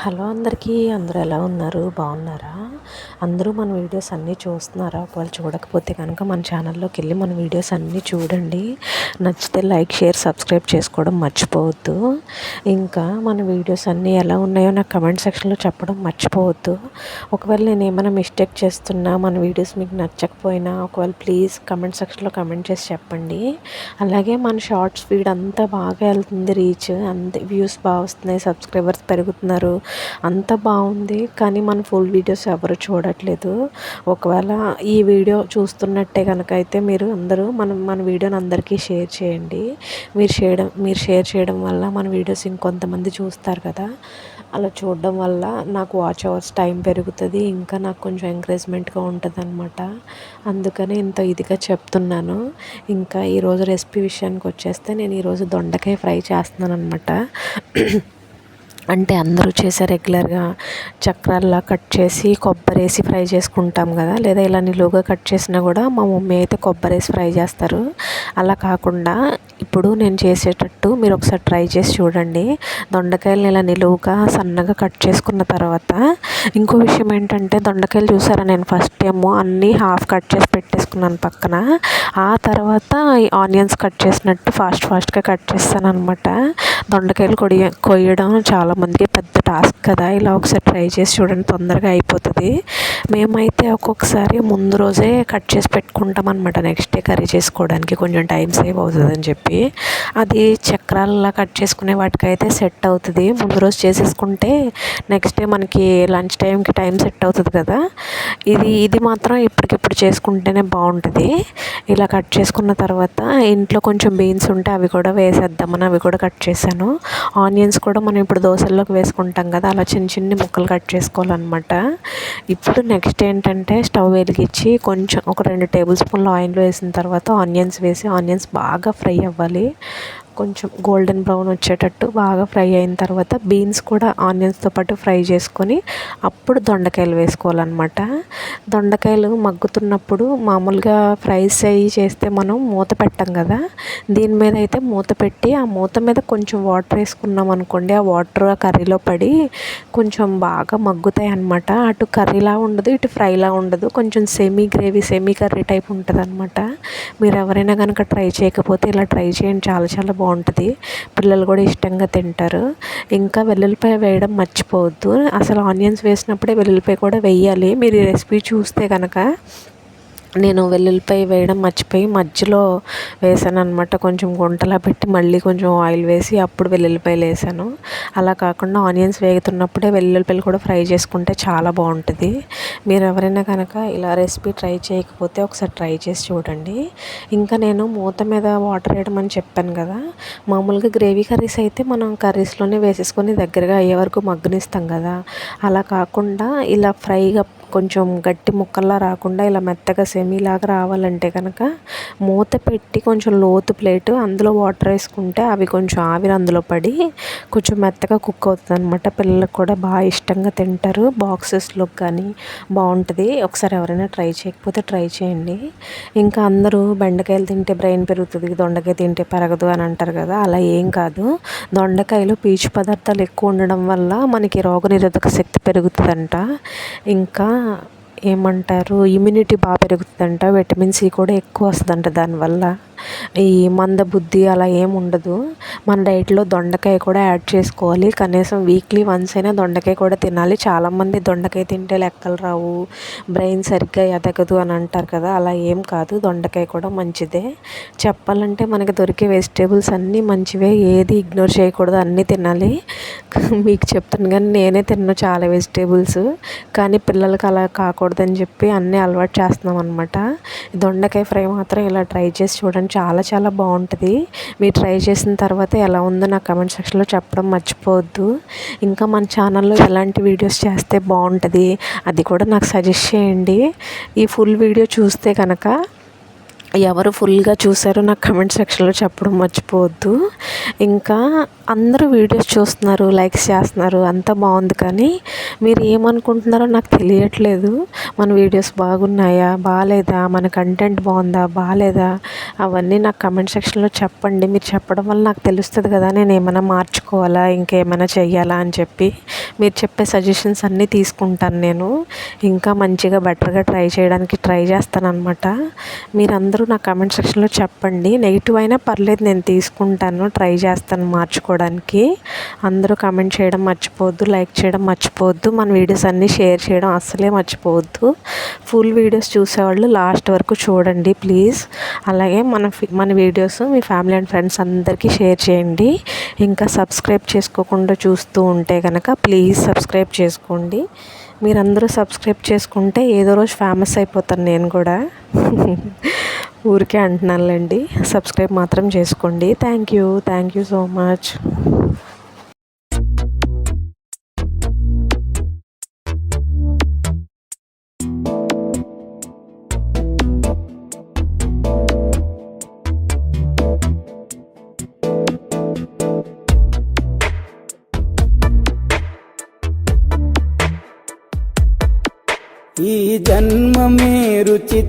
Hello అందరికీ, అందరూ ఎలా ఉన్నారు? బాగున్నారా? అందరూ మన వీడియోస్ అన్నీ చూస్తున్నారా? ఒకవేళ చూడకపోతే కనుక మన ఛానల్లోకి వెళ్ళి మన వీడియోస్ అన్నీ చూడండి. నచ్చితే లైక్, షేర్, సబ్స్క్రైబ్ చేసుకోవడం మర్చిపోవద్దు. ఇంకా మన వీడియోస్ అన్నీ ఎలా ఉన్నాయో నాకు కమెంట్ సెక్షన్లో చెప్పడం మర్చిపోవద్దు. ఒకవేళ నేను ఏమైనా మిస్టేక్ చేస్తున్నా, మన వీడియోస్ మీకు నచ్చకపోయినా ఒకవేళ ప్లీజ్ కమెంట్ సెక్షన్లో కమెంట్ చేసి చెప్పండి. అలాగే మన షార్ట్ స్పీడ్ అంతా బాగా వెళ్తుంది, రీచ్ అంతే, వ్యూస్ బాగా వస్తున్నాయి, సబ్స్క్రైబర్స్ పెరుగుతున్నారు, అంత బాగుంది. కానీ మన ఫుల్ వీడియోస్ ఎవరు చూడట్లేదు. ఒకవేళ ఈ వీడియో చూస్తున్నట్టే కనుక అయితే మీరు అందరూ మన వీడియోని అందరికీ షేర్ చేయండి. మీరు షేర్ చేయడం వల్ల మన వీడియోస్ ఇంకొంతమంది చూస్తారు కదా. అలా చూడడం వల్ల నాకు వాచ్ అవర్స్ టైం పెరుగుతుంది, ఇంకా నాకు కొంచెం ఎంకరేజ్మెంట్గా ఉంటుంది అనమాట. అందుకని ఇంత ఇదిగా చెప్తున్నాను. ఇంకా ఈరోజు రెసిపీ విషయానికి వచ్చేస్తే నేను ఈరోజు దొండకాయ ఫ్రై చేస్తున్నాను అనమాట. అంటే అందరూ చేసే రెగ్యులర్గా చక్రాల్లా కట్ చేసి కొబ్బరి వేసి ఫ్రై చేసుకుంటాం కదా, లేదా ఇలా నిలువుగా కట్ చేసినా కూడా మా మమ్మీ అయితే కొబ్బరి వేసి ఫ్రై చేస్తారు. అలా కాకుండా ఇప్పుడు నేను చేసేటట్టు మీరు ఒకసారి ట్రై చేసి చూడండి. దొండకాయలను ఇలా నిలువుగా సన్నగా కట్ చేసుకున్న తర్వాత, ఇంకో విషయం ఏంటంటే దొండకాయలు చూసారా, నేను ఫస్ట్ ఏమో అన్నీ హాఫ్ కట్ చేసి పెట్టేసుకున్నాను పక్కన. ఆ తర్వాత ఆనియన్స్ కట్ చేసినట్టు ఫాస్ట్గా కట్ చేస్తాను అనమాట. దొండకాయలు కొయ్యడం చాలామందికి పెద్ద టాస్క్ కదా. ఇలా ఒకసారి ట్రై చేసి చూడండి, తొందరగా అయిపోతుంది. మేమైతే ఒక్కొక్కసారి ముందు రోజే కట్ చేసి పెట్టుకుంటాం అనమాట, నెక్స్ట్ డే కర్రీ చేసుకోవడానికి కొంచెం టైం సేవ్ అవుతుందని చెప్పి. అది చక్రాలలా కట్ చేసుకునే వాటికైతే సెట్ అవుతుంది. ముందు రోజు చేసేసుకుంటే నెక్స్ట్ డే మనకి లంచ్ టైంకి టైం సెట్ అవుతుంది కదా. ఇది మాత్రం ఇప్పటికిప్పుడు చేసుకుంటేనే బాగుంటుంది. ఇలా కట్ చేసుకున్న తర్వాత ఇంట్లో కొంచెం బీన్స్ ఉంటే అవి కూడా వేసేద్దామని అవి కూడా కట్ చేశాను. ఆనియన్స్ కూడా మనం ఇప్పుడు దోశల్లోకి వేసుకుంటాం కదా, అలా చిన్న ముక్కలు కట్ చేసుకోవాలన్నమాట. ఇప్పుడు నెక్స్ట్ ఏంటంటే స్టవ్ వెలిగించి కొంచెం ఒక 2 టేబుల్ స్పూన్లు ఆయిల్ వేసిన తర్వాత ఆనియన్స్ వేసి, ఆనియన్స్ బాగా ఫ్రై అవ్వాలి, కొంచెం గోల్డెన్ బ్రౌన్ వచ్చేటట్టు బాగా ఫ్రై అయిన తర్వాత బీన్స్ కూడా ఆనియన్స్తో పాటు ఫ్రై చేసుకొని అప్పుడు దొండకాయలు వేసుకోవాలన్నమాట. దొండకాయలు మగ్గుతున్నప్పుడు మామూలుగా ఫ్రైస్ అయ్యి చేస్తే మనం మూత పెట్టం కదా, దీని మీద అయితే మూత పెట్టి ఆ మూత మీద కొంచెం వాటర్ వేసుకున్నాం అనుకోండి, ఆ వాటర్ ఆ కర్రీలో పడి కొంచెం బాగా మగ్గుతాయి అన్నమాట. అటు కర్రీలా ఉండదు, ఇటు ఫ్రైలా ఉండదు, కొంచెం semi gravy semi curry type ఉంటుంది అనమాట. మీరు ఎవరైనా కనుక ట్రై చేయకపోతే ఇలా ట్రై చేయండి, చాలా చాలా బాగుంటుంది. పిల్లలు కూడా ఇష్టంగా తింటారు. ఇంకా వెల్లుల్లిపాయ వేయడం మర్చిపోవద్దు. అసలు ఆనియన్స్ వేసినప్పుడే వెల్లుల్లిపాయ కూడా వేయాలి. మీరు ఈ రెసిపీ చూస్తే కనుక నేను వెల్లుల్లిపాయ వేయడం మర్చిపోయి మధ్యలో వేసాను అనమాట. కొంచెం గుంటలా పెట్టి మళ్ళీ కొంచెం ఆయిల్ వేసి అప్పుడు వెల్లుల్లిపాయలు వేసాను. అలా కాకుండా ఆనియన్స్ వేగుతున్నప్పుడే వెల్లుల్లిపాయలు కూడా ఫ్రై చేసుకుంటే చాలా బాగుంటుంది. మీరు ఎవరైనా కనుక ఇలా రెసిపీ ట్రై చేయకపోతే ఒకసారి ట్రై చేసి చూడండి. ఇంకా నేను మూత మీద వాటర్ వేయడం అని చెప్పాను కదా, మామూలుగా గ్రేవీ కర్రీస్ అయితే మనం కర్రీస్లోనే వేసేసుకొని దగ్గరగా అయ్యే వరకు మగ్గనిస్తాం కదా. అలా కాకుండా ఇలా ఫ్రైగా కొంచెం గట్టి ముక్కల్లా రాకుండా ఇలా మెత్తగా సెమీలాగా రావాలంటే కనుక మూత పెట్టి కొంచెం లోతు ప్లేట్ అందులో వాటర్ వేసుకుంటే అవి కొంచెం ఆవిరి అందులో పడి కొంచెం మెత్తగా కుక్ అవుతుంది అనమాట. పిల్లలకు కూడా బాగా ఇష్టంగా తింటారు, బాక్సెస్లో కానీ బాగుంటుంది. ఒకసారి ఎవరైనా ట్రై చేయకపోతే ట్రై చేయండి. ఇంకా అందరూ బెండకాయలు తింటే బ్రెయిన్ పెరుగుతుంది, దొండకాయ తింటే పెరగదు అని అంటారు కదా, అలా ఏం కాదు. దొండకాయలు పీచు పదార్థాలు ఎక్కువ ఉండడం వల్ల మనకి రోగనిరోధక శక్తి పెరుగుతుందంట. ఇంకా ఏమంటారు, ఇమ్యూనిటీ బాగా పెరుగుతుందంట, విటమిన్ సి కూడా ఎక్కువ వస్తుందంట దానివల్ల. ఈ మందబుద్ధి అలా ఏమి ఉండదు. మన డైట్లో దొండకాయ కూడా యాడ్ చేసుకోవాలి, కనీసం వీక్లీ వన్స్ అయినా దొండకాయ కూడా తినాలి. చాలామంది దొండకాయ తింటే లెక్కలు రావు, బ్రెయిన్ సరిగ్గా ఎదగదు అని అంటారు కదా, అలా ఏం కాదు. దొండకాయ కూడా మంచిదే. చెప్పాలంటే మనకి దొరికే వెజిటేబుల్స్ అన్నీ మంచివే, ఏది ఇగ్నోర్ చేయకూడదు, అన్నీ తినాలి. మీకు చెప్తాను కానీ నేనే తిన్నాను చాలా వెజిటేబుల్స్, కానీ పిల్లలకి అలా కాకూడదని చెప్పి అన్నీ అలవాటు చేస్తున్నాం అనమాట. దొండకాయ ఫ్రై మాత్రం ఇలా ట్రై చేసి చూడండి, చాలా చాలా బాగుంటుంది. మీరు ట్రై చేసిన తర్వాత ఎలా ఉందో నాకు కమెంట్ సెక్షన్లో చెప్పడం మర్చిపోవద్దు. ఇంకా మన ఛానల్లో ఎలాంటి వీడియోస్ చేస్తే బాగుంటుంది అది కూడా నాకు సజెస్ట్ చేయండి. ఈ ఫుల్ వీడియో చూస్తే కనుక ఎవరు ఫుల్గా చూసారో నాకు కమెంట్ సెక్షన్లో చెప్పడం మర్చిపోవద్దు. ఇంకా అందరూ వీడియోస్ చూస్తున్నారు, లైక్స్ చేస్తున్నారు, అంతా బాగుంది. కానీ మీరు ఏమనుకుంటున్నారో నాకు తెలియట్లేదు. మన వీడియోస్ బాగున్నాయా, బాగాలేదా, మన కంటెంట్ బాగుందా, బాగాలేదా, అవన్నీ నాకు కమెంట్ సెక్షన్లో చెప్పండి. మీరు చెప్పడం వల్ల నాకు తెలుస్తుంది కదా నేను ఏమైనా మార్చుకోవాలా, ఇంకేమైనా చెయ్యాలా అని చెప్పి. మీరు చెప్పే సజెషన్స్ అన్నీ తీసుకుంటాను నేను. ఇంకా మంచిగా బెటర్గా ట్రై చేయడానికి ట్రై చేస్తాను అనమాట. మీరందరూ నా కమెంట్ సెక్షన్లో చెప్పండి. నెగిటివ్ అయినా పర్లేదు, నేను తీసుకుంటాను, ట్రై చేస్తాను మార్చుకోవడానికి. అందరూ కామెంట్ చేయడం మర్చిపోవద్దు, లైక్ చేయడం మర్చిపోవద్దు, మన వీడియోస్ అన్నీ షేర్ చేయడం అస్సలే మర్చిపోవద్దు. ఫుల్ వీడియోస్ చూసేవాళ్ళు లాస్ట్ వరకు చూడండి ప్లీజ్. అలాగే మన videos me family and friends అందరికీ షేర్ చేయండి. ఇంకా సబ్స్క్రైబ్ చేసుకోకుండా చూస్తూ ఉంటే కనుక ప్లీజ్ సబ్స్క్రైబ్ చేసుకోండి. మీరందరూ సబ్స్క్రైబ్ చేసుకుంటే ఏదో రోజు ఫేమస్ అయిపోతాను నేను కూడా. ఊరికే అంటున్నానులేండి, సబ్స్క్రైబ్ మాత్రం చేసుకోండి. Thank you so much. ఈ జన్మమే రుచి